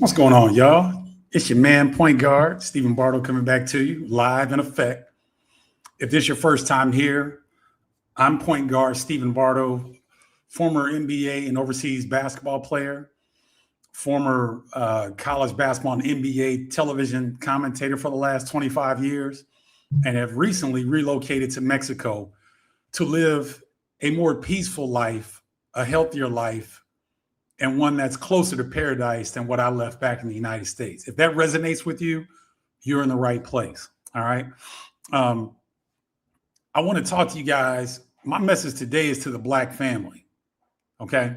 What's going on, y'all? It's your man, Point Guard Stephen Bardo, coming back to you live in effect. If this is your first time here, I'm Point Guard Stephen Bardo, former NBA and overseas basketball player, former college basketball and NBA television commentator for the last 25 years, and have recently relocated to Mexico to live a more peaceful life, a healthier life, and one that's closer to paradise than what I left back in the United States. If that resonates with you, you're in the right place. All right. I want to talk to you guys. My message today is to the Black family. Okay.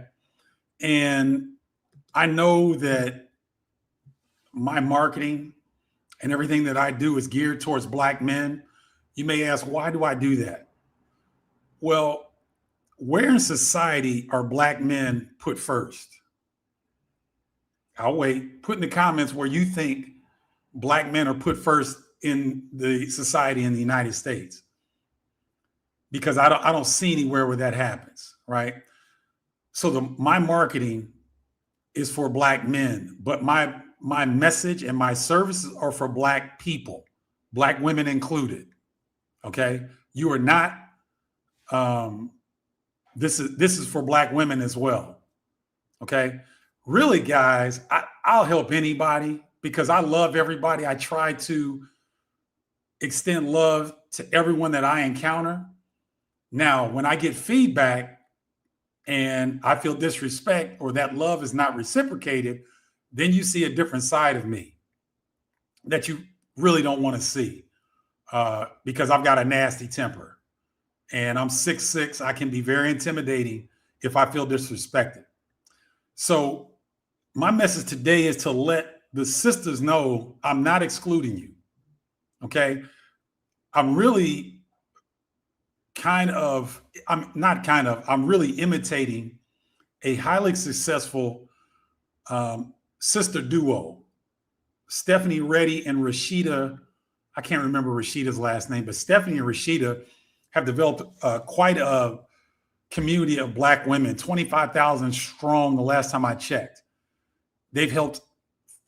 And I know that my marketing and everything that I do is geared towards Black men. You may ask, why do I do that? Well, where in society are Black men put first? I'll wait. Put in the comments where you think Black men are put first in the society in the United States, because I don't see anywhere where that happens, right? So my marketing is for Black men, but my message and my services are for Black people, Black women included. Okay, you are not. This is for Black women as well. Okay. Really, guys, I'll help anybody because I love everybody. I try to extend love to everyone that I encounter. Now, when I get feedback and I feel disrespect or that love is not reciprocated, then you see a different side of me that you really don't want to see, because I've got a nasty temper. And I'm 6'6". I can be very intimidating if I feel disrespected. So my message today is to let the sisters know I'm not excluding you. Okay. I'm really I'm really imitating a highly successful sister duo, Stephanie Reddy and Rashida. I can't remember Rashida's last name, but Stephanie and Rashida have developed quite a community of Black women, 25,000 strong the last time I checked. They've helped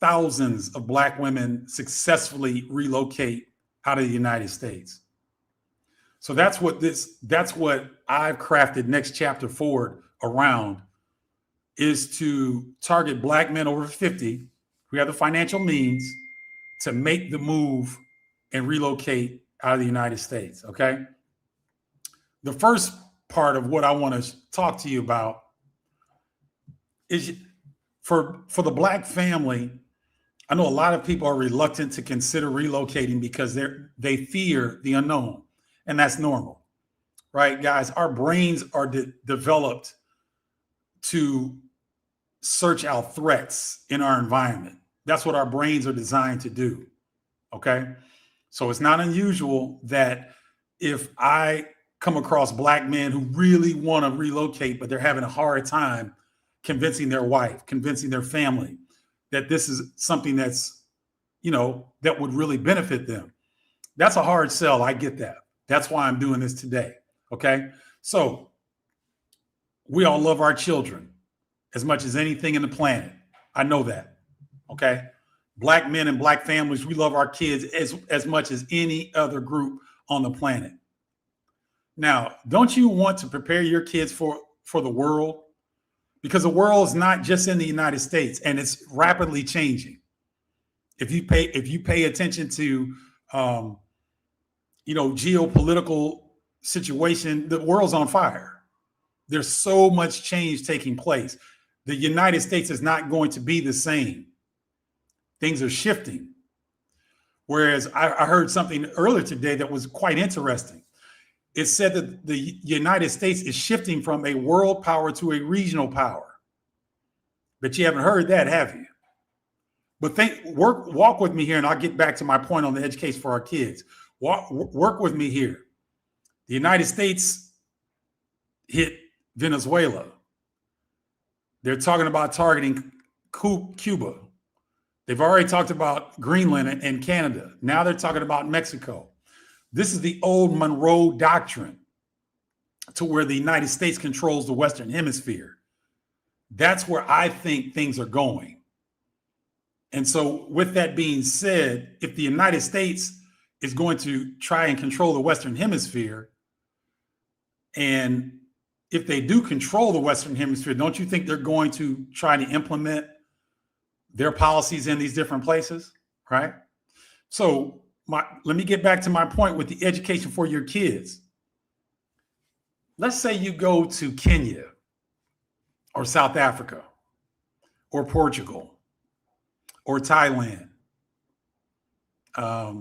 thousands of Black women successfully relocate out of the United States. So that's what I've crafted Next Chapter Forward around, is to target Black men over 50 who have the financial means to make the move and relocate out of the United States. Okay. The first part of what I want to talk to you about is for the Black family. I know a lot of people are reluctant to consider relocating because they fear the unknown, and that's normal, right, guys? Our brains are developed to search out threats in our environment. That's what our brains are designed to do. Okay, so it's not unusual that if I come across Black men who really want to relocate, but they're having a hard time convincing their wife, convincing their family that this is something that's, that would really benefit them. That's a hard sell. I get that. That's why I'm doing this today. Okay. So we all love our children as much as anything in the planet. I know that. Okay. Black men and Black families, we love our kids as much as any other group on the planet. Now, don't you want to prepare your kids for the world? Because the world is not just in the United States, and it's rapidly changing. If you pay attention to, geopolitical situation, the world's on fire. There's so much change taking place. The United States is not going to be the same. Things are shifting. Whereas I heard something earlier today that was quite interesting. It said that the United States is shifting from a world power to a regional power. But you haven't heard that, have you? But walk with me here, and I'll get back to my point on the education for our kids. Work with me here. The United States hit Venezuela. They're talking about targeting Cuba. They've already talked about Greenland and Canada. Now they're talking about Mexico. This is the old Monroe Doctrine, to where the United States controls the Western Hemisphere. That's where I think things are going. And so with that being said, if the United States is going to try and control the Western Hemisphere, and if they do control the Western Hemisphere, don't you think they're going to try to implement their policies in these different places, right? So let me get back to my point with the education for your kids. Let's say you go to Kenya or South Africa or Portugal or Thailand. I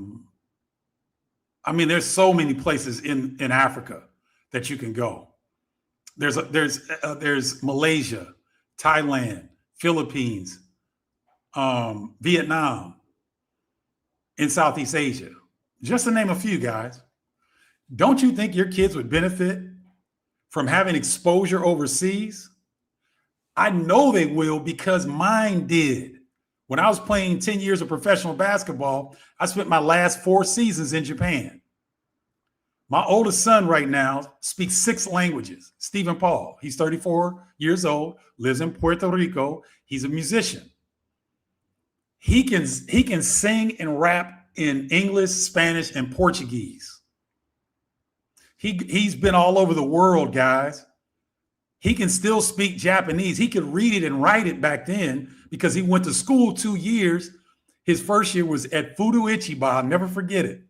mean, there's so many places in Africa that you can go. There's Malaysia, Thailand, Philippines, Vietnam, in Southeast Asia, just to name a few, guys. Don't you think your kids would benefit from having exposure overseas? I know they will, because mine did. When I was playing 10 years of professional basketball, I spent my last 4 seasons in Japan. My oldest son right now speaks 6 languages. Stephen Paul, he's 34 years old, lives in Puerto Rico. He's a musician. He can sing and rap in English, Spanish, and Portuguese. He's been all over the world, guys. He can still speak Japanese. He could read it and write it back then because he went to school 2 years. His first year was at Fudo Ichiba. I'll never forget it.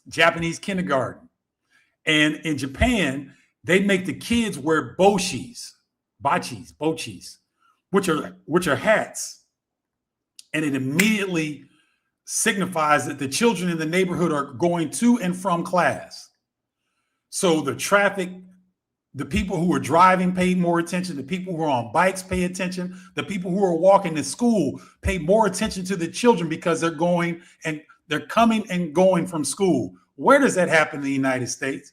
Japanese kindergarten. And in Japan, they make the kids wear bochis, which are hats. And it immediately signifies that the children in the neighborhood are going to and from class. So the traffic, the people who are driving paid more attention. The people who are on bikes pay attention. The people who are walking to school pay more attention to the children because they're coming and going from school. Where does that happen in the United States?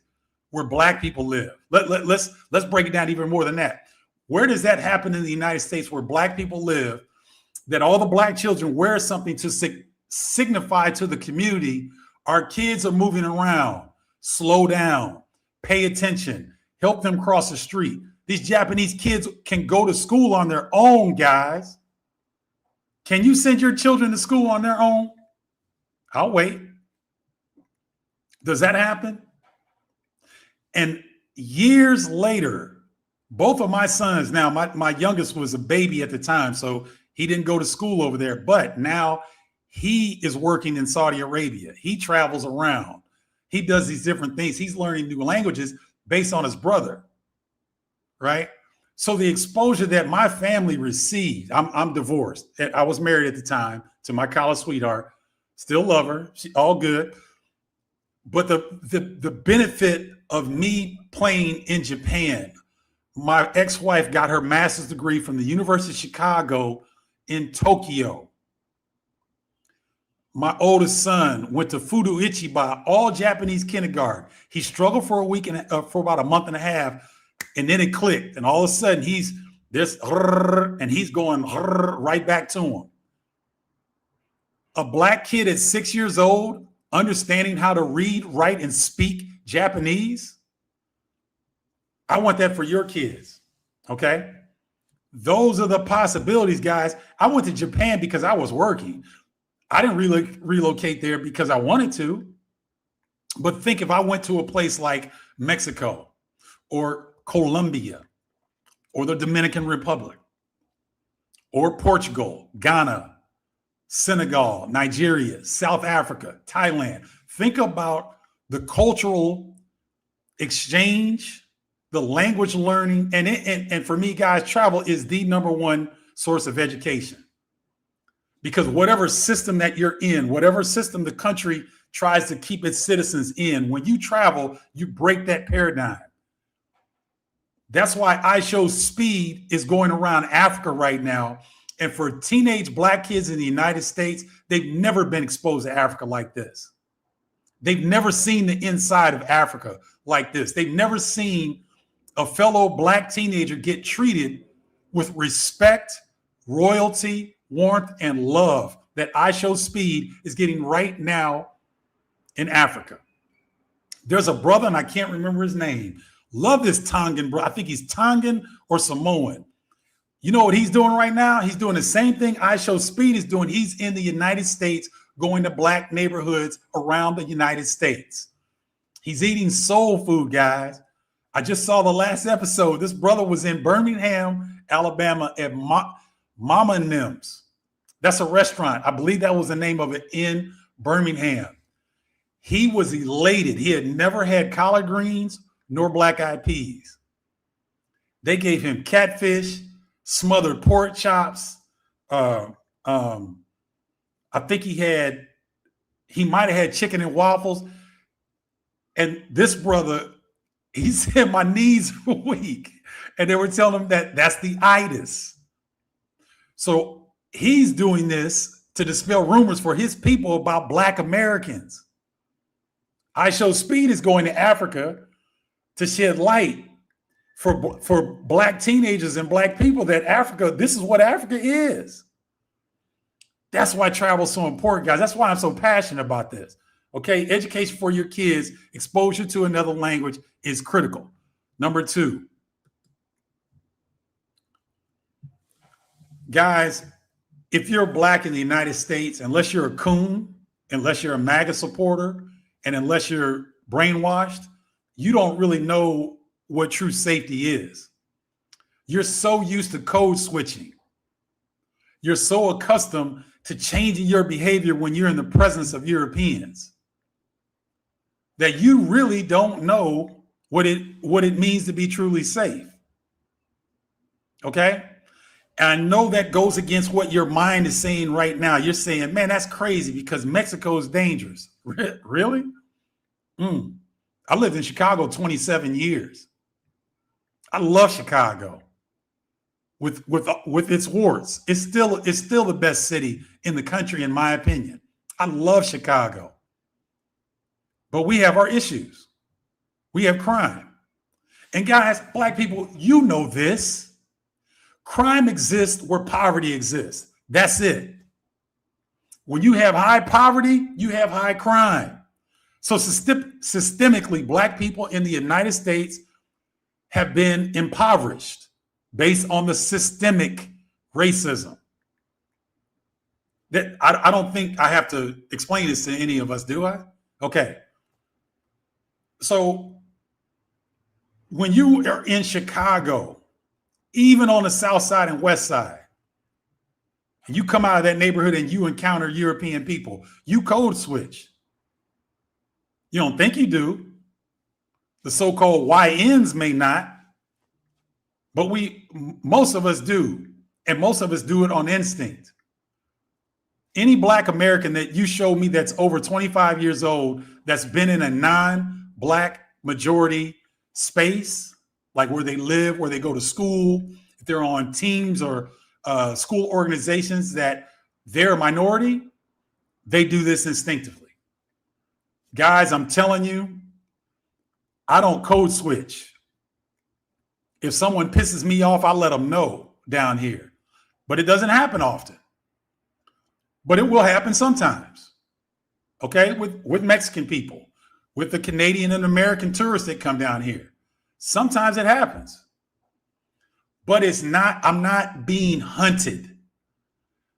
Where Black people live. Let's break it down even more than that. Where does that happen in the United States where Black people live, that all the Black children wear something to signify to the community, our kids are moving around, slow down, pay attention, help them cross the street. These Japanese kids can go to school on their own, guys. Can you send your children to school on their own? I'll wait. Does that happen? And years later, both of my sons, now my youngest was a baby at the time, so he didn't go to school over there, but now he is working in Saudi Arabia. He travels around. He does these different things. He's learning new languages based on his brother, right? So the exposure that my family received, I'm divorced. I was married at the time to my college sweetheart, still love her, she all good. But the benefit of me playing in Japan, my ex-wife got her master's degree from the University of Chicago in Tokyo. My oldest son went to Fudo Ichiba, all Japanese kindergarten. He struggled for for about a month and a half, and then it clicked. And all of a sudden, he's going right back to him. A Black kid at 6 years old, understanding how to read, write, and speak Japanese. I want that for your kids, okay? Those are the possibilities, guys. I went to Japan because I was working. I didn't relocate there because I wanted to. But think if I went to a place like Mexico or Colombia or the Dominican Republic or Portugal, Ghana, Senegal, Nigeria, South Africa, Thailand. Think about the cultural exchange, the language learning. And for me, guys, travel is the #1 source of education. Because whatever system that you're in, whatever system the country tries to keep its citizens in, when you travel, you break that paradigm. That's why I Show Speed is going around Africa right now. And for teenage Black kids in the United States, they've never been exposed to Africa like this. They've never seen the inside of Africa like this. They've never seen a fellow Black teenager get treated with respect, royalty, warmth, and love that I Show Speed is getting right now in Africa. There's a brother, and I can't remember his name. Love this Tongan bro. I think he's Tongan or Samoan. You know what he's doing right now? He's doing the same thing I Show Speed is doing. He's in the United States, going to black neighborhoods around the United States. He's eating soul food, guys. I just saw the last episode. This brother was in Birmingham, Alabama at Mama and Them's. That's a restaurant. I believe that was the name of it in Birmingham. He was elated. He had never had collard greens nor black-eyed peas. They gave him catfish, smothered pork chops. I think he might have had chicken and waffles. And this brother, he said, my knees were weak. And they were telling him that that's the itis. So he's doing this to dispel rumors for his people about black Americans. I Show Speed is going to Africa to shed light for black teenagers and black people that Africa, this is what Africa is. That's why travel is so important, guys. That's why I'm so passionate about this. Okay, education for your kids, exposure to another language is critical. Number 2, guys, if you're black in the United States, unless you're a coon, unless you're a MAGA supporter, and unless you're brainwashed, you don't really know what true safety is. You're so used to code switching. You're so accustomed to changing your behavior when you're in the presence of Europeans that you really don't know what it means to be truly safe. Okay? And I know that goes against what your mind is saying right now. You're saying, man, that's crazy because Mexico is dangerous. Really? I lived in Chicago 27 years. I love Chicago with its warts. It's still the best city in the country, in my opinion. I love Chicago. But we have our issues. We have crime. And guys, black people, you know this. Crime exists where poverty exists. That's it. When you have high poverty, you have high crime. So systemically, black people in the United States have been impoverished based on the systemic racism. That I don't think I have to explain this to any of us, do I? Okay. So when you are in Chicago, even on the South Side and West Side, and you come out of that neighborhood and you encounter European people, you code switch. You don't think you do. The so-called YNs may not, but most of us do. And most of us do it on instinct. Any black American that you show me that's over 25 years old, that's been in a non-black majority space, like where they live, where they go to school, if they're on teams or school organizations that they're a minority, they do this instinctively. Guys, I'm telling you, I don't code switch. If someone pisses me off, I let them know down here. But it doesn't happen often. But it will happen sometimes. Okay, with Mexican people, with the Canadian and American tourists that come down here. Sometimes it happens. But I'm not being hunted.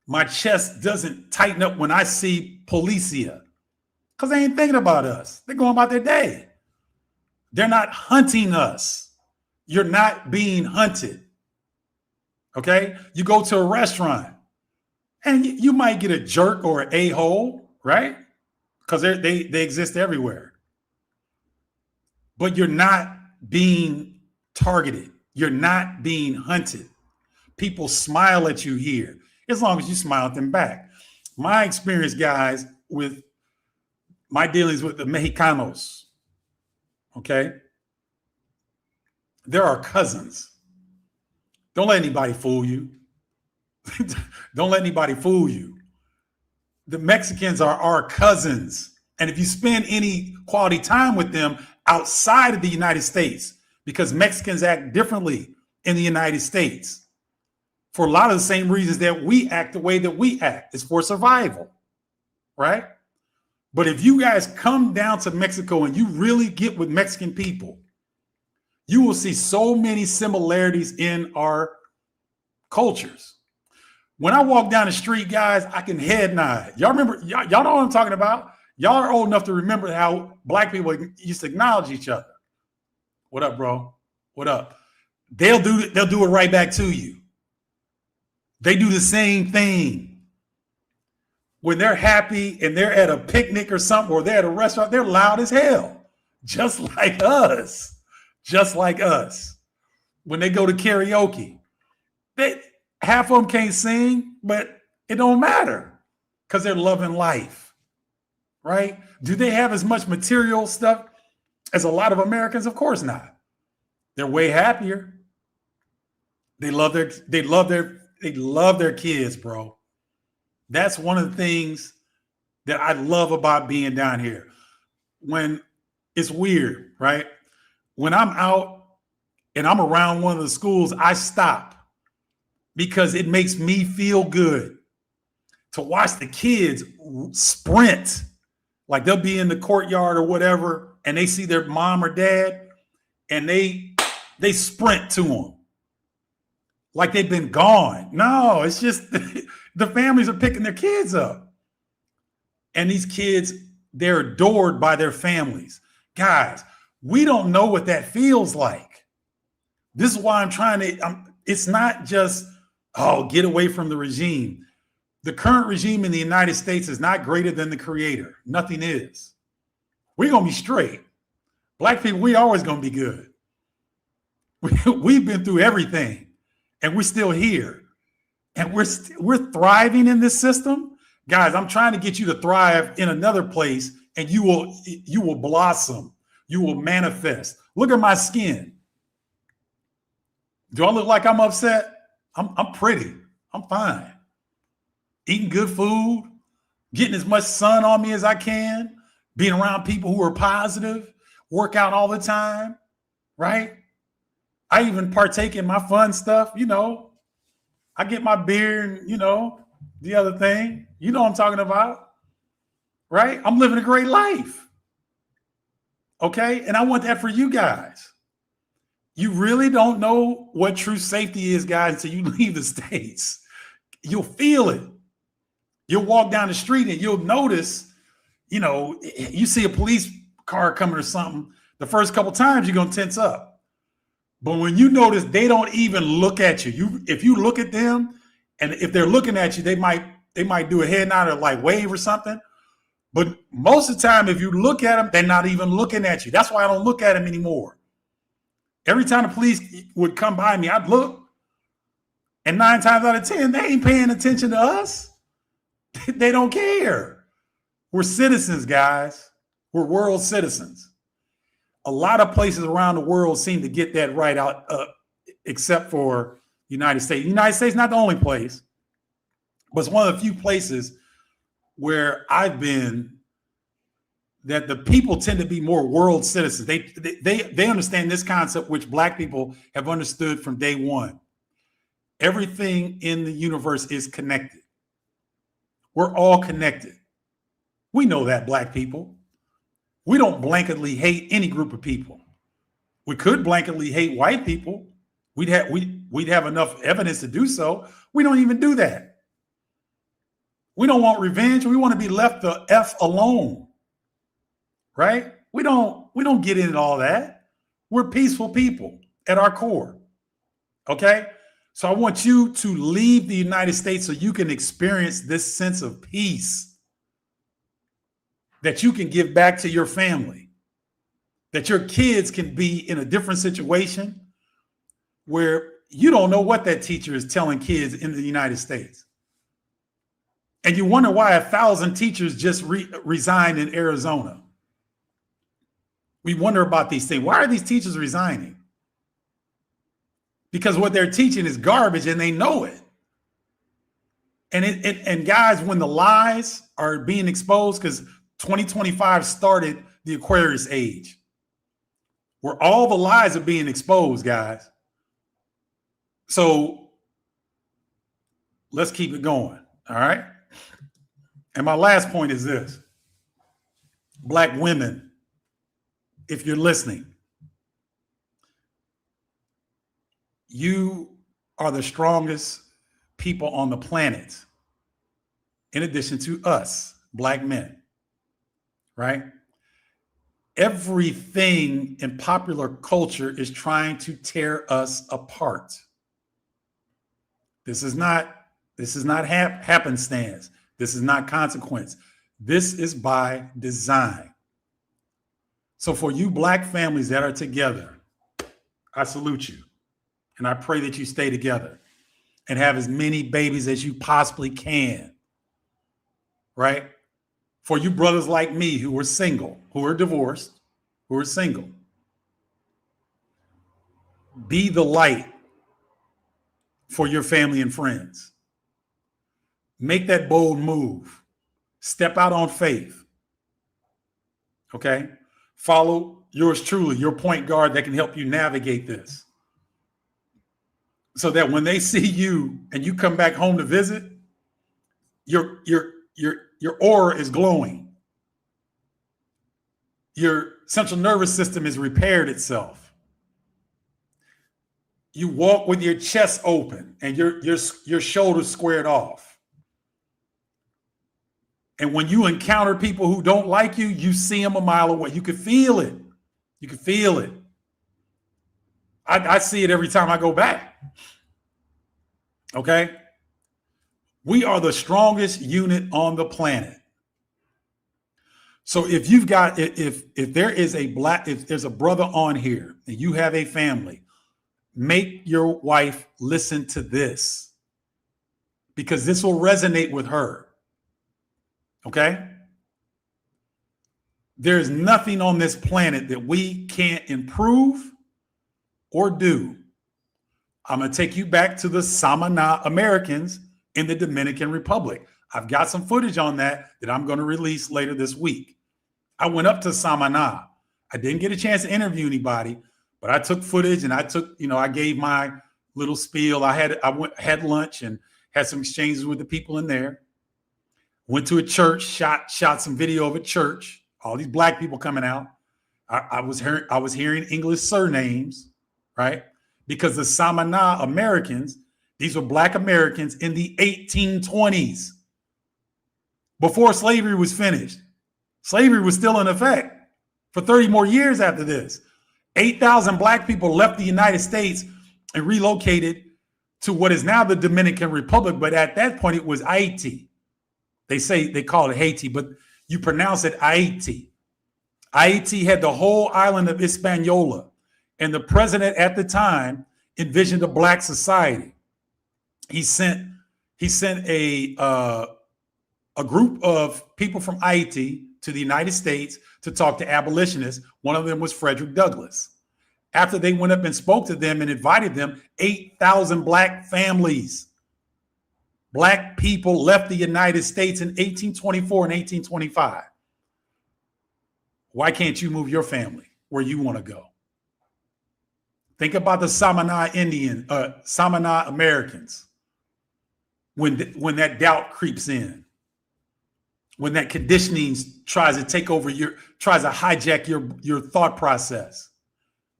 My chest doesn't tighten up when I see policia. Because they ain't thinking about us. They're going about their day. They're not hunting us. You're not being hunted. Okay? You go to a restaurant and you might get a jerk or an a-hole, right? Because they exist everywhere. But you're not being targeted. You're not being hunted. People smile at you here as long as you smile at them back. My experience, guys, with my dealings with the Mexicanos, okay? They're our cousins. Don't let anybody fool you. Don't let anybody fool you. The Mexicans are our cousins. And if you spend any quality time with them outside of the United States, because Mexicans act differently in the United States for a lot of the same reasons that we act the way that we act. It's for survival, right? But if you guys come down to Mexico and you really get with Mexican people, you will see so many similarities in our cultures. When I walk down the street, guys, I can head nod. Y'all remember, y'all know what I'm talking about? Y'all are old enough to remember how black people used to acknowledge each other. What up, bro? What up? They'll do it right back to you. They do the same thing. When they're happy and they're at a picnic or something, or they're at a restaurant, they're loud as hell. Just like us. Just like us. When they go to karaoke, half of them can't sing, but it don't matter because they're loving life, right? Do they have as much material stuff as a lot of Americans? Of course not. They're way happier. They love their kids, bro. That's one of the things that I love about being down here. When it's weird, right? When I'm out and I'm around one of the schools, I stop because it makes me feel good to watch the kids sprint. Like they'll be in the courtyard or whatever, and they see their mom or dad, and they sprint to them like they've been gone. No, it's just the families are picking their kids up. And these kids, they're adored by their families. Guys, we don't know what that feels like. This is why I'm trying to, it's not just, get away from the regime. The current regime in the United States is not greater than the creator. Nothing is. We're going to be straight. Black people, we always going to be good. We've been through everything and we're still here. And we're thriving in this system. Guys, I'm trying to get you to thrive in another place, and you will blossom. You will manifest. Look at my skin. Do I look like I'm upset? I'm pretty. I'm fine. Eating good food, getting as much sun on me as I can, being around people who are positive, work out all the time, right? I even partake in my fun stuff, I get my beer and, the other thing. You know what I'm talking about, right? I'm living a great life. Okay? And I want that for you guys. You really don't know what true safety is, guys, until you leave the States. You'll feel it. You'll walk down the street and you'll notice, you see a police car coming or something. The first couple times you're going to tense up. But when you notice they don't even look at you, if you look at them, and if they're looking at you, they might do a head nod or like wave or something. But most of the time, if you look at them, they're not even looking at you. That's why I don't look at them anymore. Every time the police would come by me, I'd look. And 9 times out of 10, they ain't paying attention to us. They don't care. We're citizens, guys. We're world citizens. A lot of places around the world seem to get that right out, except for the United States. The United States is not the only place, but it's one of the few places where I've been that the people tend to be more world citizens. They understand this concept, which Black people have understood from day one. Everything in the universe is connected. We're all connected. We know that, Black people. We don't blanketly hate any group of people. We could blanketly hate white people. We'd have enough evidence to do so. We don't even do that. We don't want revenge. We want to be left the F alone. Right? We don't get into all that. We're peaceful people at our core. Okay? So I want you to leave the United States so you can experience this sense of peace that you can give back to your family, that your kids can be in a different situation where you don't know what that teacher is telling kids in the United States. And you wonder why 1,000 teachers just resigned in Arizona. We wonder about these things. Why are these teachers resigning? Because what they're teaching is garbage and they know it. And guys, when the lies are being exposed, because 2025 started the Aquarius age, where all the lies are being exposed, guys. So let's keep it going. All right. And my last point is this. Black women, if you're listening, you are the strongest people on the planet, in addition to us, Black men, right? Everything in popular culture is trying to tear us apart. This is not happenstance. This is not consequence. This is by design. So for you Black families that are together, I salute you. And I pray that you stay together and have as many babies as you possibly can, right? For you brothers like me who are single, who are divorced, who are single, be the light for your family and friends. Make that bold move. Step out on faith. Okay? Follow yours truly, your point guard that can help you navigate this. So that when they see you and you come back home to visit, your aura is glowing. Your central nervous system has repaired itself. You walk with your chest open and your shoulders squared off. And when you encounter people who don't like you, you see them a mile away. You can feel it. You can feel it. I see it every time I go back. Okay? We are the strongest unit on the planet. So if you've got, if there's a brother on here and you have a family, make your wife listen to this because this will resonate with her. Okay? There's nothing on this planet that we can't improve or do. I'm going to take you back to the Samana Americans in the Dominican Republic. I've got some footage on that I'm going to release later this week. I went up to Samana. I didn't get a chance to interview anybody, but I took footage and I gave my little spiel. I had lunch and had some exchanges with the people in there. Went to a church, shot some video of a church. All these Black people coming out. I was hearing English surnames, right? Because the Samana Americans, these were Black Americans in the 1820s, before slavery was finished. Slavery was still in effect for 30 more years after this. 8,000 Black people left the United States and relocated to what is now the Dominican Republic, but at that point it was Haiti. They call it Haiti, but you pronounce it Haiti. Haiti had the whole island of Hispaniola, and the president at the time envisioned a Black society. He sent a group of people from Haiti to the United States to talk to abolitionists. One of them was Frederick Douglass. After they went up and spoke to them and invited them, 8,000 Black families, Black people left the United States in 1824 and 1825. Why can't you move your family where you want to go? Think about the Samana Americans. When that doubt creeps in, when that conditioning tries to take over tries to hijack your thought process.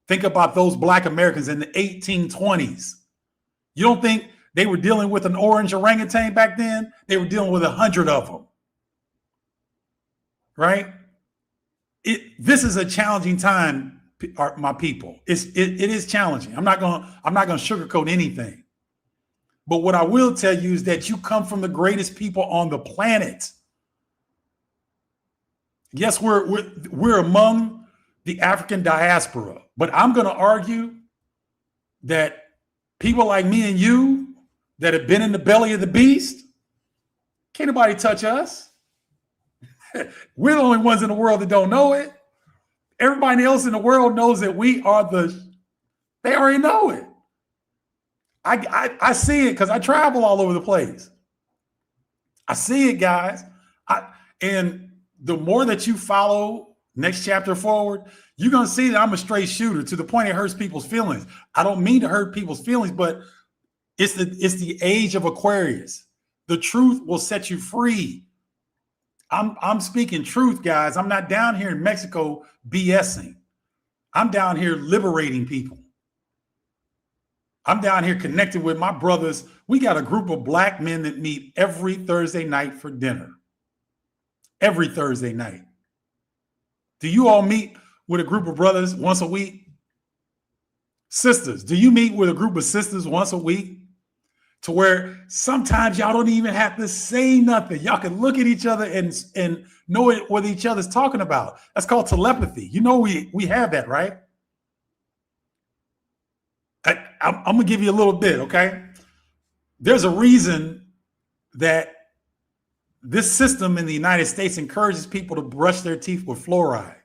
Think about those Black Americans in the 1820s. You don't think they were dealing with an orange orangutan back then? They were dealing with 100 of them, right? This is a challenging time, my people. It is challenging. I'm not going to sugarcoat anything. But what I will tell you is that you come from the greatest people on the planet. Yes, we're among the African diaspora, but I'm going to argue that people like me and you that have been in the belly of the beast, can't nobody touch us. We're the only ones in the world that don't know it. Everybody else in the world knows that we are they already know it. I see it because I travel all over the place. I see it, guys. And the more that you follow next chapter forward, you're going to see that I'm a straight shooter to the point it hurts people's feelings. I don't mean to hurt people's feelings, but it's the age of Aquarius. The truth will set you free. I'm speaking truth, guys. I'm not down here in Mexico BSing. I'm down here liberating people. I'm down here connected with my brothers. We got a group of black men that meet every Thursday night for dinner. Every Thursday night. Do you all meet with a group of brothers once a week? Sisters, do you meet with a group of sisters once a week? To where sometimes y'all don't even have to say nothing. Y'all can look at each other and know what each other's talking about. That's called telepathy. You know we have that, right? I'm going to give you a little bit, okay? There's a reason that this system in the United States encourages people to brush their teeth with fluoride.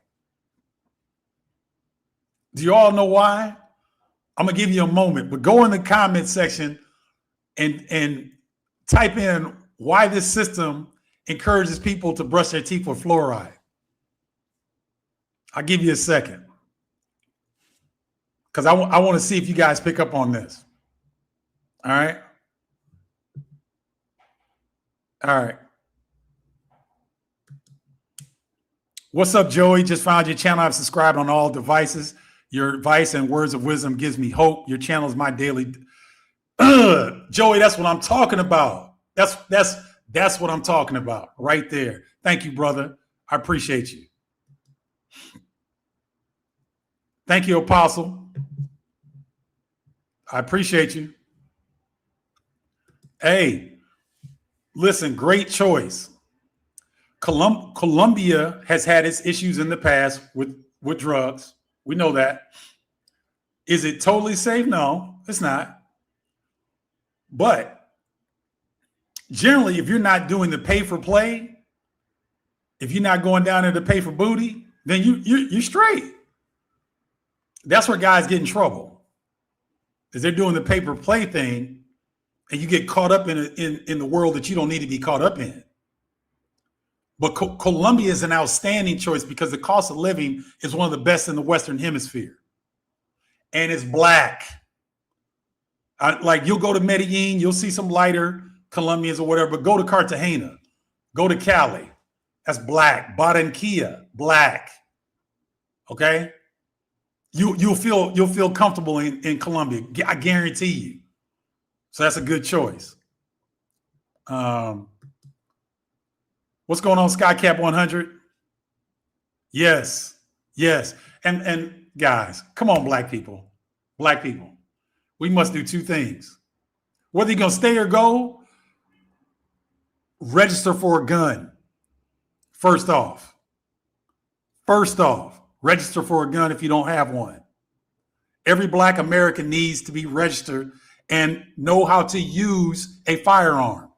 Do you all know why? I'm going to give you a moment, but go in the comment section and type in why this system encourages people to brush their teeth with fluoride. I'll give you a second. Because I want to see if you guys pick up on this. All right. All right. What's up, Joey? Just found your channel. I've subscribed on all devices. Your advice and words of wisdom gives me hope. Your channel is my daily. Joey, that's what I'm talking about. That's what I'm talking about right there. Thank you, brother. I appreciate you. Thank you, Apostle. I appreciate you. Hey, listen, great choice. Colombia has had its issues in the past with drugs. We know that. Is it totally safe? No, it's not. But generally, if you're not doing the pay for play, if you're not going down there to pay for booty, then you're straight. That's where guys get in trouble. Is they're doing the pay for play thing, and you get caught up in the world that you don't need to be caught up in. But Colombia is an outstanding choice because the cost of living is one of the best in the Western Hemisphere. And it's black. Like you'll go to Medellin, you'll see some lighter Colombians or whatever, but go to Cartagena, go to Cali. That's black. Barranquilla, black. Okay? You'll feel comfortable in Colombia. I guarantee you. So that's a good choice. What's going on, Skycap 100? Yes. And guys, come on, black people. We must do two things. Whether you're going to stay or go, register for a gun. First off, register for a gun if you don't have one. Every black American needs to be registered and know how to use a firearm.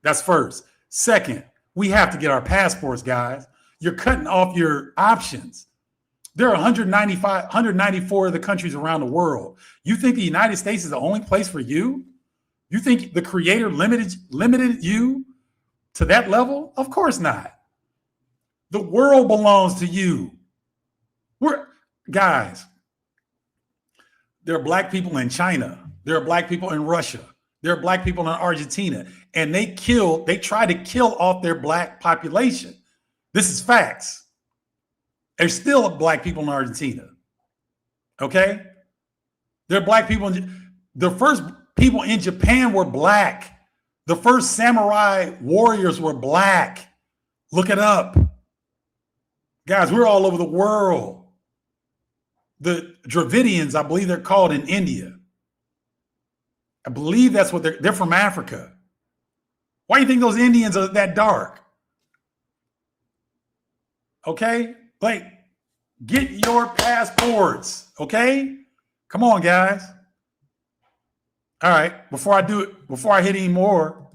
That's first. Second, we have to get our passports, guys. You're cutting off your options. There are 194 of the countries around the world. You think the United States is the only place for you? You think the Creator limited you to that level? Of course not. The world belongs to you. Guys, there are black people in China. There are black people in Russia. There are black people in Argentina. And they try to kill off their black population. This is facts. There's still black people in Argentina. Okay? There are black people. The first people in Japan were black. The first samurai warriors were black. Look it up. Guys, we're all over the world. The Dravidians, I believe they're called in India. I believe that's what they're from Africa. Why do you think those Indians are that dark? Okay? Like, get your passports, okay? Come on, guys. All right, before I hit any more,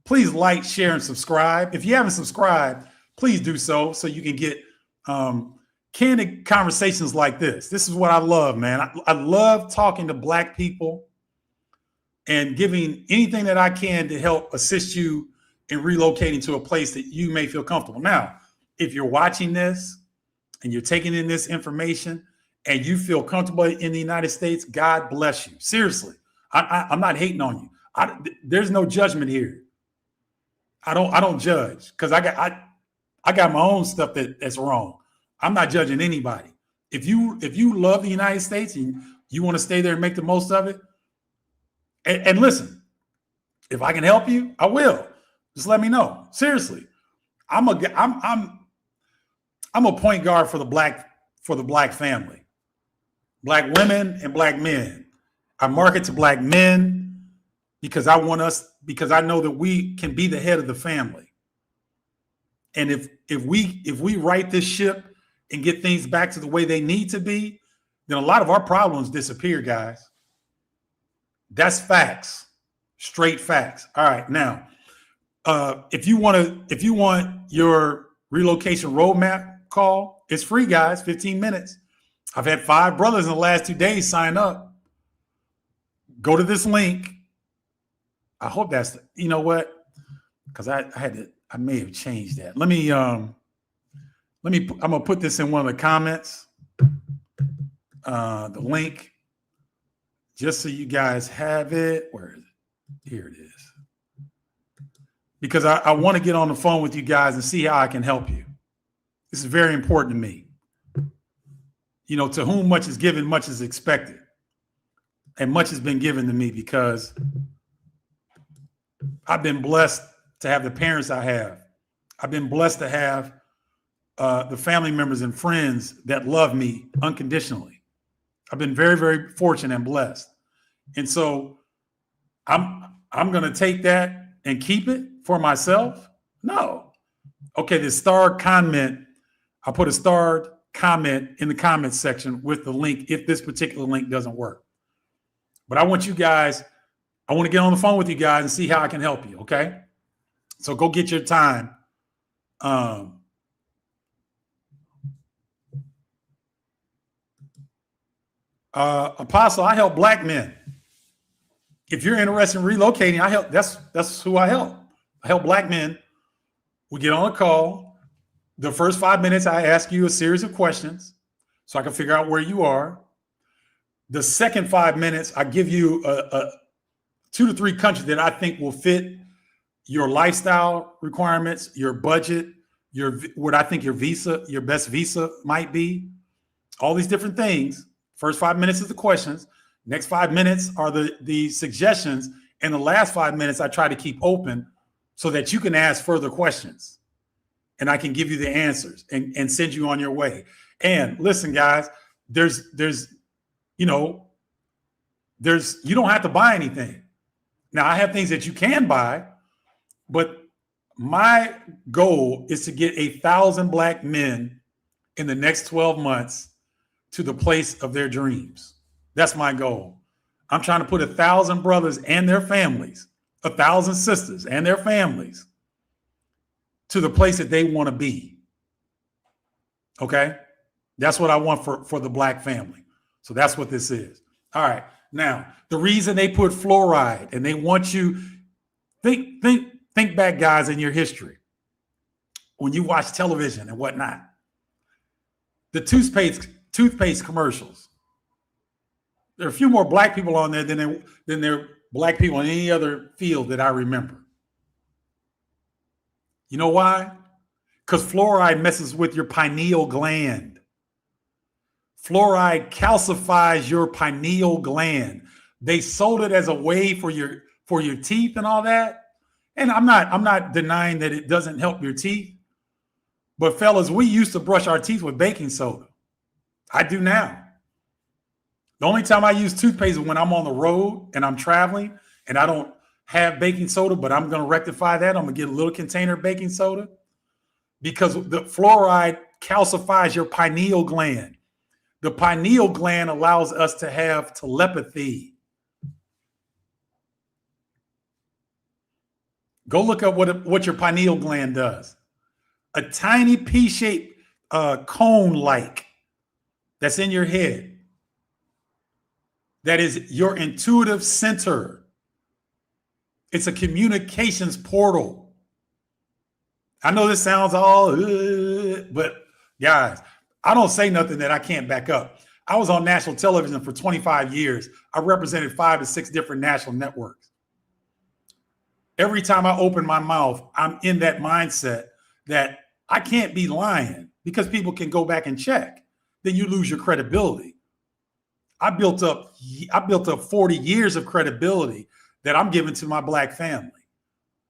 please like, share, and subscribe. If you haven't subscribed, please do so you can get candid conversations like this. This is what I love, man. I love talking to black people and giving anything that I can to help assist you in relocating to a place that you may feel comfortable. Now, if you're watching this and you're taking in this information and you feel comfortable in the United States, God bless you. Seriously, I'm not hating on you. There's no judgment here. I don't judge because I got my own stuff that's wrong. I'm not judging anybody. If you love the United States and You want to stay there and make the most of it? And listen, if I can help you, I will. Just let me know. Seriously, I'm a point guard for the black family, black women and black men. I market to black men because I know that we can be the head of the family. And if we right this ship and get things back to the way they need to be, then a lot of our problems disappear, guys. That's facts, straight facts. All right, now, if you want your relocation roadmap call, it's free, guys. 15 minutes. I've had 5 brothers in the last 2 days sign up. Go to this link. I hope that's you know what, because I may have changed that. I'm gonna put this in one of the comments. The link, just so you guys have it. Where is it? Here it is. Because I want to get on the phone with you guys and see how I can help you. This is very important to me. You know, to whom much is given, much is expected. And much has been given to me because I've been blessed to have the parents I have. I've been blessed to have the family members and friends that love me unconditionally. I've been very, very fortunate and blessed. And so I'm going to take that and keep it for myself? No. Okay, the starred comment, I'll put a starred comment in the comments section with the link if this particular link doesn't work. But I want to get on the phone with you guys and see how I can help you, okay? So go get your time. Apostle, I help black men. If you're interested in relocating, I help. That's who I help. I help black men. We get on a call. The first 5 minutes, I ask you a series of questions so I can figure out where you are. The second 5 minutes, I give you 2 to 3 countries that I think will fit your lifestyle requirements, your budget, what I think your best visa might be, all these different things. First 5 minutes is the questions. Next 5 minutes are the suggestions. And the last 5 minutes, I try to keep open so that you can ask further questions and I can give you the answers and send you on your way. And listen, guys, you don't have to buy anything. Now, I have things that you can buy, but my goal is to get 1,000 black men in the next 12 months to the place of their dreams. That's my goal. I'm trying to put 1,000 brothers and their families, 1,000 sisters and their families to the place that they want to be. Okay? That's what I want for the black family. So that's what this is. All right. Now, the reason they put fluoride and they want you think back, guys, in your history when you watch television and whatnot. The toothpaste commercials. There are a few more black people on there than there are black people in any other field that I remember. You know why? Because fluoride messes with your pineal gland. Fluoride calcifies your pineal gland. They sold it as a way for your teeth and all that. And I'm not denying that it doesn't help your teeth. But fellas, we used to brush our teeth with baking soda. I do now. The only time I use toothpaste is when I'm on the road and I'm traveling and I don't have baking soda, but I'm going to rectify that. I'm going to get a little container of baking soda because the fluoride calcifies your pineal gland. The pineal gland allows us to have telepathy. Go look up what your pineal gland does. A tiny pea-shaped cone-like that's in your head. That is your intuitive center. It's a communications portal. I know this sounds all, but guys, I don't say nothing that I can't back up. I was on national television for 25 years. I represented 5 to 6 different national networks. Every time I open my mouth, I'm in that mindset that I can't be lying because people can go back and check. Then you lose your credibility. I built up 40 years of credibility that I'm giving to my black family.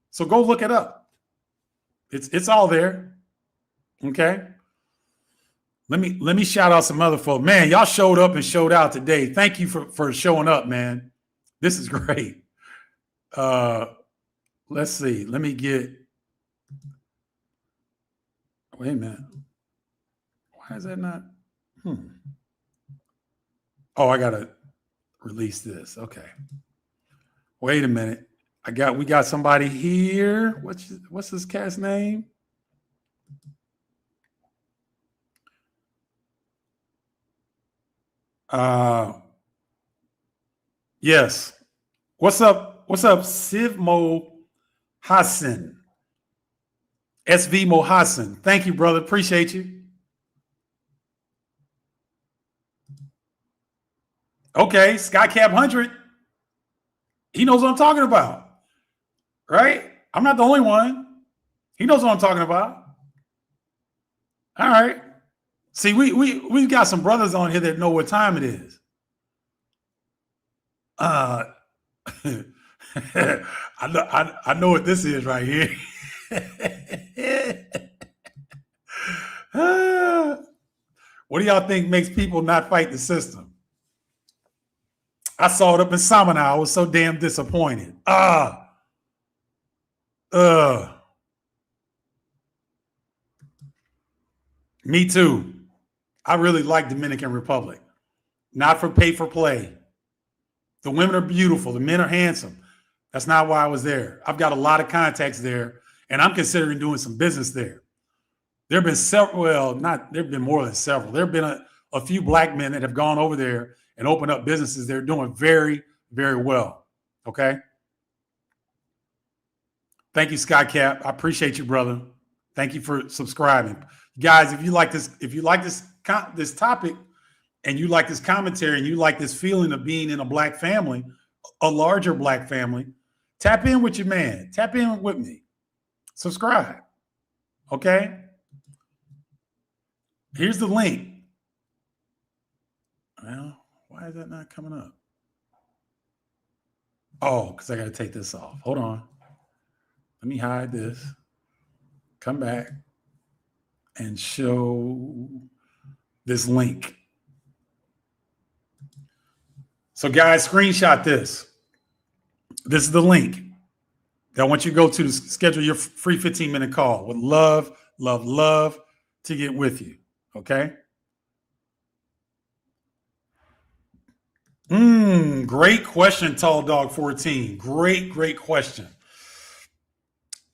So go look it up. It's all there. Okay. Let me shout out some other folks. Man, y'all showed up and showed out today. Thank you for showing up, man. This is great. Let's see. Let me get. Wait a minute. Why is that not? Oh, I gotta release this. Okay. Wait a minute. We got somebody here. What's this cat's name? Yes. What's up? What's up, Sivmo Hassan? SV Mohassan. Thank you, brother. Appreciate you. Okay, Skycap 100. He knows what I'm talking about. Right? I'm not the only one. He knows what I'm talking about. All right. See, we've got some brothers on here that know what time it is. I know what this is right here. What do y'all think makes people not fight the system? I saw it up in Samana. I was so damn disappointed. Me too. I really like Dominican Republic. Not for pay for play. The women are beautiful. The men are handsome. That's not why I was there. I've got a lot of contacts there, and I'm considering doing some business there. There have been several, there have been more than several. There have been a few black men that have gone over there and opened up businesses. They're doing very, very well. Okay. Thank you, Skycap. I appreciate you, brother. Thank you for subscribing. Guys, if you like this topic and you like this commentary and you like this feeling of being in a black family, a larger black family, tap in with your man. Tap in with me. Subscribe. Okay? Here's the link. Well, why is that not coming up? Oh, because I got to take this off. Hold on. Let me hide this. Come back and show this link. So guys, screenshot this. This is the link that I want you to go to schedule your free 15-minute call. Would love to get with you. Okay? Great question, Tall Dog 14. Great question.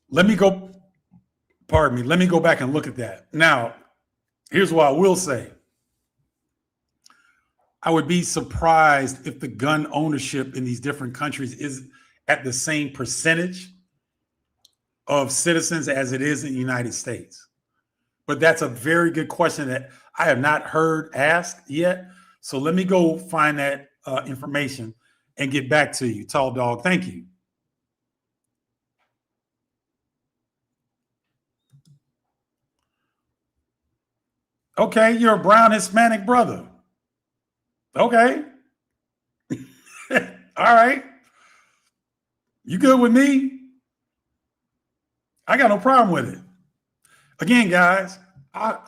Let me go back and look at that. Now, here's what I will say. I would be surprised if the gun ownership in these different countries is at the same percentage of citizens as it is in the United States. But that's a very good question that I have not heard asked yet. So let me go find that information and get back to you, Tall Dog. Thank you. Okay, you're a brown Hispanic brother. Okay. All right. You good with me? I got no problem with it. Again, guys, I'll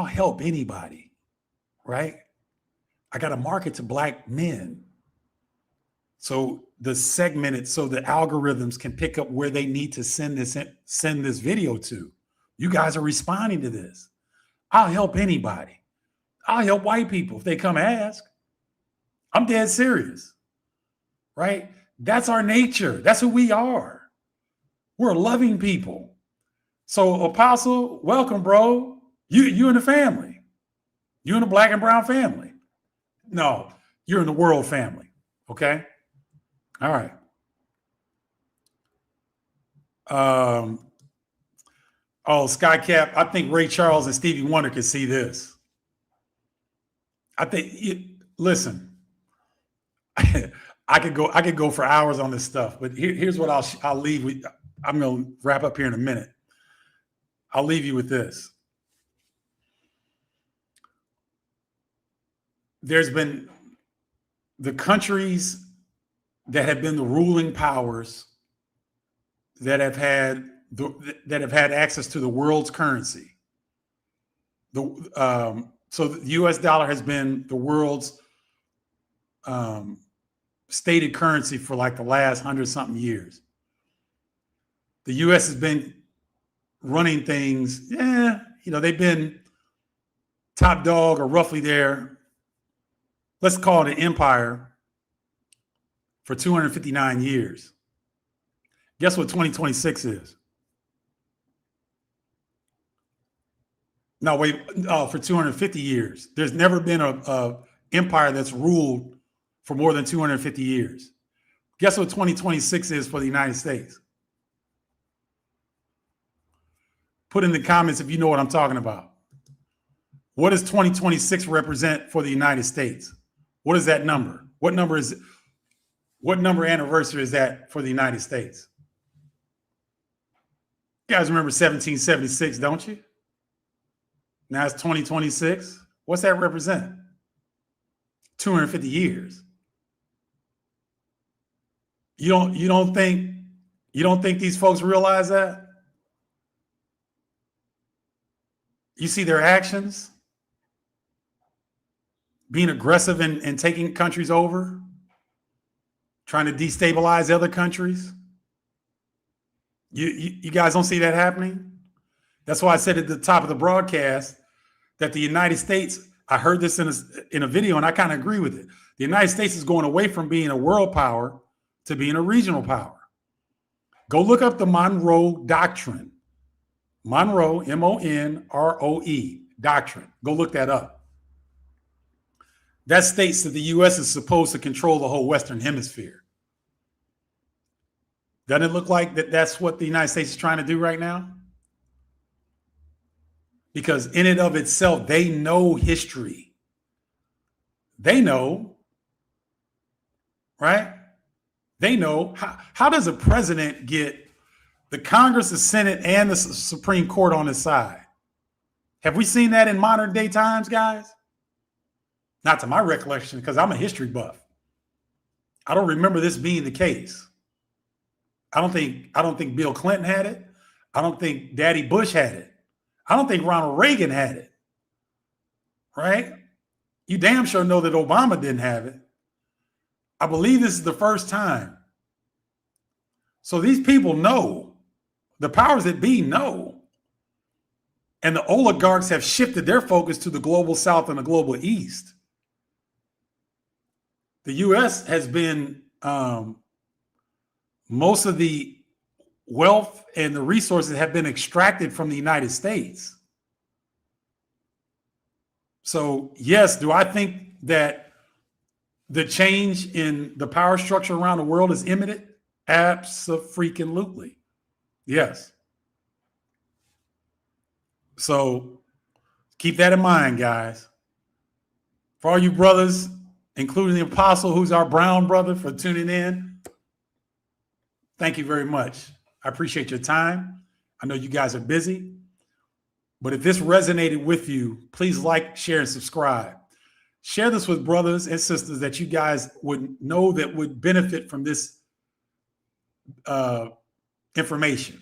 help anybody, right? I got to market to black men. So the algorithms can pick up where they need to send this video to. You guys are responding to this. I'll help anybody. I'll help white people if they come ask. I'm dead serious, right? That's our nature. That's who we are. We're loving people. So Apostle, welcome, bro. You in the family. You in the black and brown family. No, you're in the world family. Okay. All right. Skycap, I think Ray Charles and Stevie Wonder can see this. I think, listen, I could go for hours on this stuff, but here's what I'll leave with. I'm going to wrap up here in a minute. I'll leave you with this. there's been the countries that have been the ruling powers that have had access to the world's currency. So the U.S. dollar has been the world's stated currency for like the last 100-something years. The U.S. has been running things. They've been top dog or roughly there. Let's call it an empire for 259 years. Guess what 2026 is? No, wait, for 250 years. There's never been a empire that's ruled for more than 250 years. Guess what 2026 is for the United States? Put in the comments if you know what I'm talking about. What does 2026 represent for the United States? What is that number? What number anniversary is that for the United States? You guys remember 1776, don't you? Now it's 2026. What's that represent? 250 years. You don't think these folks realize that? You see their actions being aggressive and taking countries over, trying to destabilize other countries. You guys don't see that happening? That's why I said at the top of the broadcast that the United States, I heard this in a video and I kind of agree with it. The United States is going away from being a world power to being a regional power. Go look up the Monroe Doctrine. Monroe, M-O-N-R-O-E, Doctrine. Go look that up. That states that the U.S. is supposed to control the whole Western Hemisphere. Doesn't it look like that's what the United States is trying to do right now? Because in and of itself, they know history. They know, right? They know. How does a president get the Congress, the Senate, and the Supreme Court on his side? Have we seen that in modern day times, guys? Not to my recollection, because I'm a history buff. I don't remember this being the case. I don't think Bill Clinton had it. I don't think Daddy Bush had it. I don't think Ronald Reagan had it. Right? You damn sure know that Obama didn't have it. I believe this is the first time. So these people know. The powers that be know. And the oligarchs have shifted their focus to the global South and the global East. The U.S. has been most of the wealth and the resources have been extracted from the United States. So, yes, do I think that the change in the power structure around the world is imminent? Abso-freaking-lutely. Yes. So keep that in mind, guys. For all you brothers, including the apostle, who's our brown brother, for tuning in, thank you very much. I appreciate your time. I know you guys are busy, but if this resonated with you, please like, share, and subscribe. Share this with brothers and sisters that you guys would know that would benefit from this information.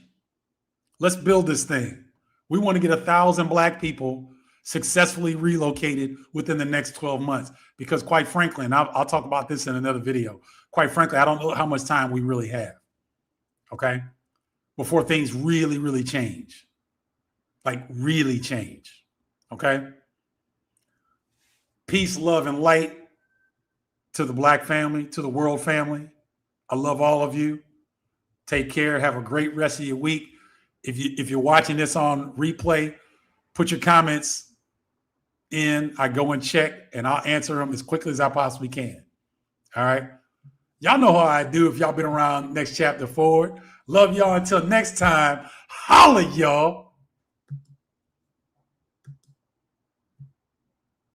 Let's build this thing. We want to get 1,000 Black people successfully relocated within the next 12 months. Because quite frankly, and I'll talk about this in another video, quite frankly, I don't know how much time we really have, okay, before things really, really change. Like really change, okay? Peace, love, and light to the Black family, to the world family. I love all of you. Take care. Have a great rest of your week. If you're watching this on replay, put your comments in. I go and check, and I'll answer them as quickly as I possibly can. All right? Y'all know how I do if y'all been around Next Chapter Forward. Love y'all until next time. Holla, y'all.